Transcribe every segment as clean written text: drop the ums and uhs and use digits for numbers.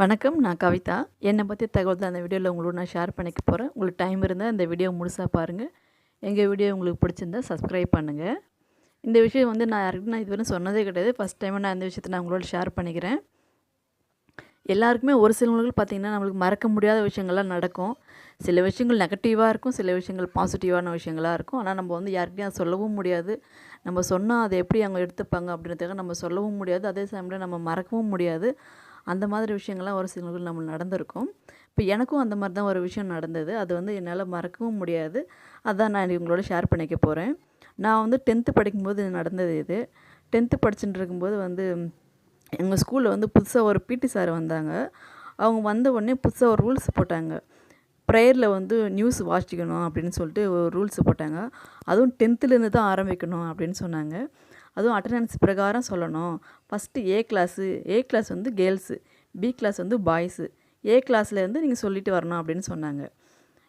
வணக்கம். நான் கவிதா. என்னை பற்றி தகவல் தான் அந்த வீடியோவில் உங்களோட நான் ஷேர் பண்ணிக்க போகிறேன். உங்களுக்கு டைம் இருந்தால் இந்த வீடியோ முழுசாக பாருங்கள். எங்கள் வீடியோ உங்களுக்கு பிடிச்சிருந்தா சப்ஸ்கிரைப் பண்ணுங்கள். இந்த விஷயம் நான் யாருக்கும் நான் இதுவரை சொன்னதே கிடையாது. ஃபஸ்ட் டைம் நான் இந்த விஷயத்தை நான் உங்களோட ஷேர் பண்ணிக்கிறேன். எல்லாருக்குமே ஒரு சிலவங்களுக்கு பார்த்திங்கன்னா நம்மளுக்கு மறக்க முடியாத விஷயங்கள்லாம் நடக்கும். சில விஷயங்கள் நெகட்டிவாக இருக்கும், சில விஷயங்கள் பாசிட்டிவான விஷயங்களாக இருக்கும். ஆனால் நம்ம யார்கிட்டையும் அதை சொல்லவும் முடியாது. நம்ம சொன்னால் அதை எப்படி அவங்க எடுத்துப்பாங்க அப்படின்றதுக்காக நம்ம சொல்லவும் முடியாது. அதே சமயத்தில் நம்ம மறக்கவும் முடியாது. அந்த மாதிரி விஷயங்கள்லாம் ஒரு சிலருக்கு நம்மளுக்கு நடந்திருக்கும். இப்போ எனக்கும் அந்த மாதிரி தான் ஒரு விஷயம் நடந்தது. அது என்னால் மறக்கவும் முடியாது. அதான் நான் உங்களோட ஷேர் பண்ணிக்க போகிறேன். நான் 10th படிக்கும்போது நடந்தது இது. 10th படிச்சுட்டு இருக்கும்போது எங்கள் ஸ்கூலில் புதுசாக ஒரு பிடி சார் வந்தாங்க. அவங்க வந்த உடனே புதுசாக ஒரு ரூல்ஸ் போட்டாங்க. ப்ரேயரில் நியூஸ் வாசிக்கணும் அப்படின்னு சொல்லிட்டு ஒரு ரூல்ஸ் போட்டாங்க. அதுவும் 10th தான் ஆரம்பிக்கணும் அப்படின்னு சொன்னாங்க. அதுவும் அட்டண்டன்ஸ் பிரகாரம் சொல்லணும். First A class girls, B class boys. A கிளாஸ்லேருந்து நீங்கள் சொல்லிட்டு வரணும் அப்படின்னு சொன்னாங்க.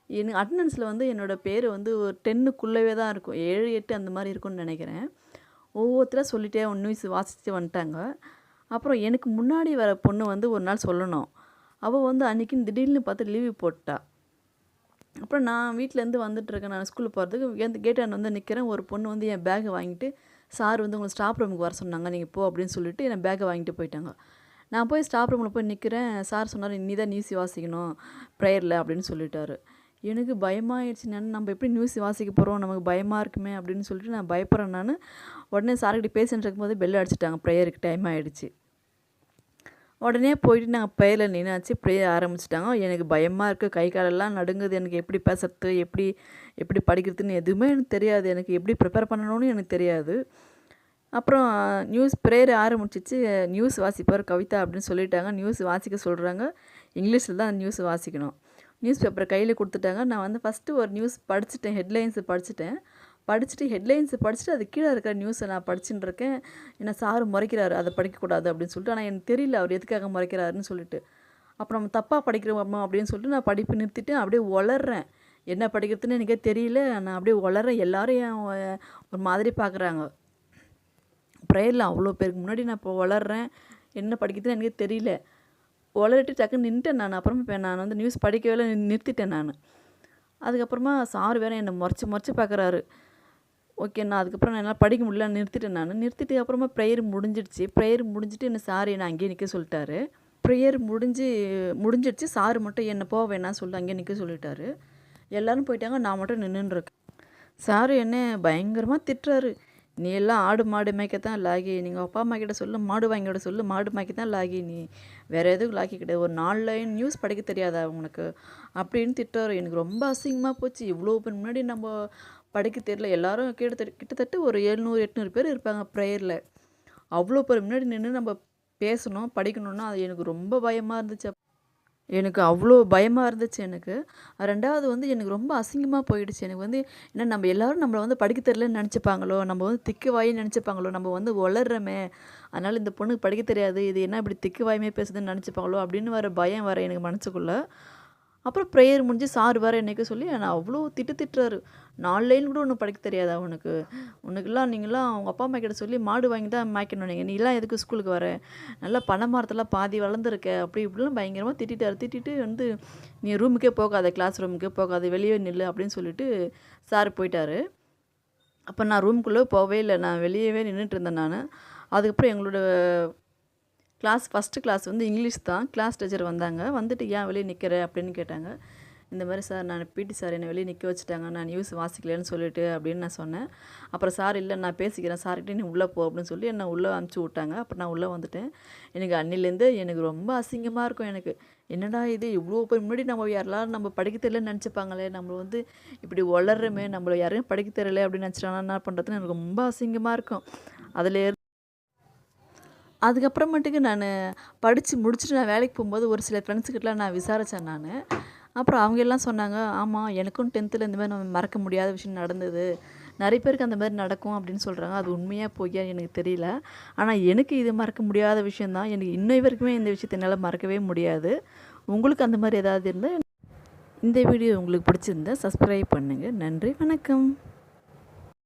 எனக்கு அட்டண்டன்ஸில் என்னோடய பேர் ஒரு 10க்குள்ளவே தான் இருக்கும். 7, 8 அந்த மாதிரி இருக்கும்னு நினைக்கிறேன். ஒவ்வொருத்தராக சொல்லிட்டே நியூஸ் வாசித்து வந்துட்டாங்க. அப்புறம் எனக்கு முன்னாடி வர பொண்ணு ஒரு நாள் சொல்லணும். அவள் அன்றைக்கின்னு திடீர்னு பார்த்து லீவு போட்டா. அப்புறம் நான் வீட்டிலேருந்து வந்துட்டுருக்கேன். நான் ஸ்கூலுக்கு போகிறதுக்கு கேட்டாண்ட நிற்கிறேன். ஒரு பொண்ணு என் பேக்கை வாங்கிட்டு, சார் உங்களை ஸ்டாஃப் ரூமுக்கு வர சொன்னாங்க, நீங்கள் போ அப்படின்னு சொல்லிட்டு என் பேக்கை வாங்கிட்டு போயிட்டாங்க. நான் போய் ஸ்டாஃப் ரூமில் போய் நிற்கிறேன். சார் சொன்னார், நீ தான் நியூஸ் வாசிக்கணும் ப்ரேயரில் அப்படின்னு சொல்லிட்டாரு. எனக்கு பயமாகிடுச்சு. நம்ம எப்படி நியூஸ் வாசிக்க போகிறோம், நமக்கு பயமாக இருக்குமே அப்படின்னு சொல்லிட்டு நான் பயப்படுறேன். நான் உடனே சார்கிட்ட பேசிட்டு இருக்கும்போது பெல் அடிச்சிட்டாங்க. ப்ரேயருக்கு டைம் ஆகிடுச்சு. உடனே போயிட்டு நாங்கள் ப்ரேயரில் நின்னாச்சு. ப்ரேயர் ஆரம்பிச்சிட்டாங்க. எனக்கு பயமாக இருக்குது, கை காலெல்லாம் நடுங்குது. எனக்கு எப்படி பேசுறது, எப்படி படிக்கிறதுன்னு எதுவுமே எனக்கு தெரியாது. எனக்கு எப்படி ப்ரிப்பேர் பண்ணணும்னு எனக்கு தெரியாது. அப்புறம் ப்ரேயர் ஆரம்பிச்சிச்சு. நியூஸ் வாசிப்பார் கவிதா அப்படின்னு சொல்லிட்டாங்க. நியூஸ் வாசிக்க சொல்கிறாங்க. இங்கிலீஷில் தான் நியூஸ் வாசிக்கணும். நியூஸ் பேப்பரை கையில் கொடுத்துட்டாங்க. நான் ஃபஸ்ட்டு ஒரு நியூஸ் படிச்சுட்டேன். ஹெட்லைன்ஸு படிச்சுட்டு அது கீழே இருக்கிற நியூஸை நான் படிச்சுட்டு இருக்கேன். என்ன சார் முறைக்கிறாரு, அதை படிக்கக்கூடாது அப்படின்னு சொல்லிட்டு. ஆனால் எனக்கு தெரியல அவர் எதுக்காக முறைக்கிறாருன்னு சொல்லிட்டு. அப்புறம் நம்ம தப்பாக படிக்கிறோமா அப்படின்னு சொல்லிட்டு நான் படிப்பு நிறுத்திட்டு அப்படியே உளர்றேன். என்ன படிக்கிறதுன்னு எனக்கே தெரியல. நான் அப்படியே உளர்றேன். எல்லோரும் ஒரு மாதிரி பார்க்குறாங்க. ப்ரேயரில் அவ்வளோ பேருக்கு முன்னாடி நான் இப்போ உளர்றேன். என்ன படிக்கிறதுன்னு எனக்கே தெரியல. உளறிட்டு டக்குன்னு நின்ட்டேன் நான். அப்புறமா இப்போ நான் நியூஸ் படிக்கவே நிறுத்திட்டேன் நான். அதுக்கப்புறமா சார் வேறு என்னை முறைச்சி பார்க்குறாரு. ஓகே, நான் அதுக்கப்புறம் என்னால் படிக்க முடியல, நிறுத்திட்டேன் நான். நிறுத்திட்டு அப்புறமா ப்ரேயர் முடிஞ்சிட்டு என்ன சார் என்னை அங்கேயே நிற்க சொல்லிட்டாரு. ப்ரேயர் முடிஞ்சிடுச்சு. சார் மட்டும் என்னை போக வேணாம்னு சொல்லிட்டு அங்கேயே நிற்க சொல்லிட்டாரு. எல்லோரும் போயிட்டாங்க. நான் மட்டும் நின்றுருக்கேன். சார் என்ன பயங்கரமாக திட்டுறாரு. நீ எல்லாம் ஆடு மாடு மேய்க்கத்தான் லாகி, நீங்கள் அப்பா அம்மா கிட்ட சொல்லு, மாடு வாங்கியோட சொல்லு, மாடு மேய்க்கத்தான் லாகி, நீ வேறு எதுவும் லாகி கிடையாது. ஒரு 4 லைன் நியூஸ் படிக்க தெரியாதா உனக்கு அப்படின்னு திட்டுறாரு. எனக்கு ரொம்ப அசிங்கமாக போச்சு. இவ்வளோ பேர் முன்னாடி நம்ம படிக்க தெரியல. எல்லோரும் கிட்டத்தட்ட ஒரு 700, 800 பேர் இருப்பாங்க ப்ரேயரில். அவ்வளோ பேர் முன்னாடி நின்று நம்ம பேசணும், படிக்கணுன்னா அது எனக்கு ரொம்ப பயமாக இருந்துச்சு. எனக்கு அவ்வளோ பயமாக இருந்துச்சு எனக்கு. 2வது எனக்கு ரொம்ப அசிங்கமாக போயிடுச்சு. எனக்கு ஏன்னா நம்ம எல்லோரும் நம்மளை படிக்க தெரியலன்னு நினச்சிப்பாங்களோ, நம்ம திக்கு வாயின்னு நினச்சிப்பாங்களோ, நம்ம உளர்றோமே, அதனால் இந்த பொண்ணுக்கு படிக்க தெரியாது, இது என்ன இப்படி திக்கு வாயுமே பேசுதுன்னு நினச்சிப்பாங்களோ அப்படின்னு பயம் எனக்கு மனசுக்குள்ளே. அப்புறம் ப்ரேயர் முடிஞ்சு சார் வேறு என்னைக்கு சொல்லி நான் அவ்வளோ திட்டுறாரு. 4 லைன் கூட ஒன்றும் படிக்க தெரியாதா உனக்குலாம் நீங்களாம் அவங்க அப்பா அம்மா கிட்ட சொல்லி மாடு வாங்கி தான் மேய்க்கணும். நீலாம் எதுக்கு ஸ்கூலுக்கு வர, நல்லா பனை மரத்தெல்லாம் பாதி வளர்ந்துருக்க, அப்படி இப்படிலாம் பயங்கரமாக திட்டிட்டு நீ ரூமுக்கே போகாத, கிளாஸ் ரூமுக்கே போகாத, வெளியே நில்லு அப்படின்னு சொல்லிட்டு சார் போயிட்டாரு. அப்போ நான் ரூமுக்குள்ளே போகவே இல்லை. நான் வெளியவே நின்றுட்டு இருந்தேன் நான். அதுக்கப்புறம் எங்களோட ஃபஸ்ட்டு கிளாஸ் இங்கிலீஷ் தான். கிளாஸ் டீச்சர் வந்தாங்க. வந்துட்டு ஏன் வெளியே நிற்கிற அப்படின்னு கேட்டாங்க. இந்த மாதிரி சார் நான் பிடி சார் என்னை வெளியே நிற்க வச்சுட்டாங்க, நான் நியூஸ் வாசிக்கலன்னு சொல்லிட்டு அப்படின்னு நான் சொன்னேன். அப்புறம் சார் இல்லை நான் பேசிக்கிறேன், சார்கிட்டே நீ உள்ளே போ அப்படின்னு சொல்லி என்னை உள்ளே அனுப்பிச்சி விட்டாங்க. அப்புறம் நான் உள்ளே வந்துட்டேன். எனக்கு அன்னிலேருந்து எனக்கு ரொம்ப அசிங்கமாக இருக்கும். எனக்கு என்னடா இது இவ்வளோ பேர் முன்னாடி நம்ம யாரெல்லாம் படிக்க தெரியலன்னு நினச்சிப்பாங்களே, நம்ம இப்படி வளர்றமே, நம்மளை யாரையும் படிக்க தெரியல அப்படின்னு நினச்சிட்டாங்கன்னா என்ன பண்ணுறதுன்னு எனக்கு ரொம்ப அசிங்கமாக இருக்கும். அதில் அதுக்கப்புறமேட்டுக்கு நான் படித்து முடிச்சுட்டு நான் வேலைக்கு போகும்போது ஒரு சில ஃப்ரெண்ட்ஸுக்கிட்டலாம் நான் விசாரித்தேன் நான். அப்புறம் அவங்க எல்லாம் சொன்னாங்க, ஆமாம் எனக்கும் 10th இந்த மாதிரி நம்ம மறக்க முடியாத விஷயம் நடந்தது, நிறைய பேருக்கு அந்த மாதிரி நடக்கும் அப்படின்னு சொல்கிறாங்க. அது உண்மையாக போய்யா எனக்கு தெரியல. ஆனால் எனக்கு இது மறக்க முடியாத விஷயந்தான். எனக்கு இன்னை வரைக்குமே இந்த விஷயத்தை என்னால் மறக்கவே முடியாது. உங்களுக்கு அந்த மாதிரி ஏதாவது இருந்தால் இந்த வீடியோ உங்களுக்கு பிடிச்சிருந்தா சப்ஸ்கிரைப் பண்ணுங்கள். நன்றி, வணக்கம்.